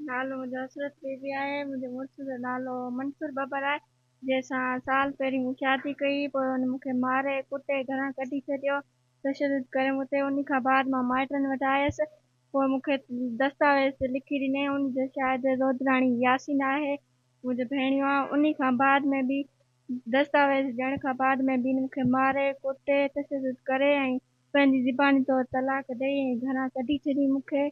नालो मुंहिंजो हसरत बीबी आहे। मुंहिंजे मुड़ुस जो नालो मंसूर बबर आहे। जंहिंसां साल पहिरीं मूं शादी कई, पोइ हुन मूंखे मारे कुटे घरां कढी छॾियो, तशदुद करे मूं ते। उन खां बाद मां माइटनि वटि आयसि। पोइ मूंखे दस्तावेज़ लिखी ॾिनई, उनजो शायदि रोदराणी यासीन आहे, मुंहिंजो भेणियो आहे। उन खां बाद में बि दस्तावेज़ ॾियण खां बाद में बि मूंखे मारे कुटे तशदुद करे ऐं पंहिंजी ज़बानी तौरु तलाक ॾेई ऐं घरां कढी छॾी मूंखे।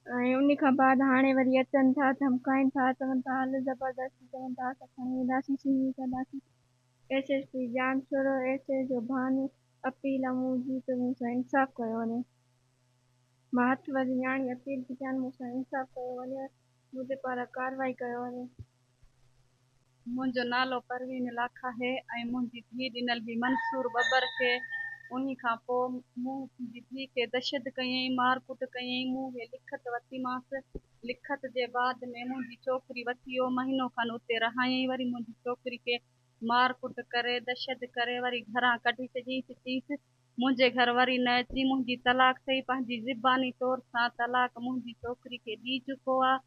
ऐं उन खां बाद हाणे वरी अचनि था, धमकाइनि था, चवनि था हल ज़बरदस्ती, चवनि था असां खणी वेंदासीं, सीवी कंदासीं। एसएसपी जान छोड़ो ऐसे जो बहाने अपील आहे मुंहिंजी त मूंसां इंसाफ़ कयो वञे। मां हथ वरी न्याणी अपील थी कयां, मूंसां इंसाफ़ कयो वञे, मुंहिंजे पारां कार्रवाई कयो वञे। मुंहिंजो नालो परवीन लाख आहे ऐं मुंहिंजी धीउ ॾिनल हुई मंसूर बबर खे। उन खां पोइ मूं मुंहिंजी धीउ खे दशद कयईं, मारकुट कयईं। मूं हे लिखत वरितीमांसि। लिखत जे बाद में मुंहिंजी छोकिरी वठी वियो, महीनो खनि उते रहायईं। वरी मुंहिंजी छोकिरी खे मारकुट करे दशद करे वरी घरां कढी छॾियईंसि। चईसि मुंहिंजे घर वरी न अची। मुंहिंजी तलाक थई, पंहिंजी ज़बानी तौर सां तलाक मुंहिंजी छोकिरी खे ॾी चुको आहे।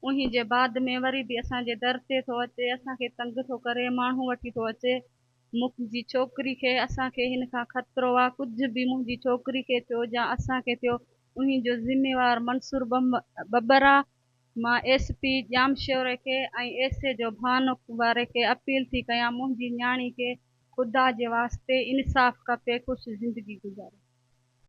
उन जे बाद में वरी बि असांजे दर ते थो अचे, असांखे तंग थो करे, माण्हू वठी थो अचे। मुंहिंजी छोकिरी खे, असांखे हिन खां ख़तरो आहे, कुझु बि मुंहिंजी छोकिरी खे थियो या असांखे थियो, उन जो ज़िम्मेवार मंसूर बबर आहे। मां एसपी जामशोरे खे ऐं एसए जो भानुक वारे खे अपील थी कयां, मुंहिंजी न्याणी खे ख़ुदा जे वास्ते इंसाफ़ खपे, ख़ुशि ज़िंदगी गुज़ारे।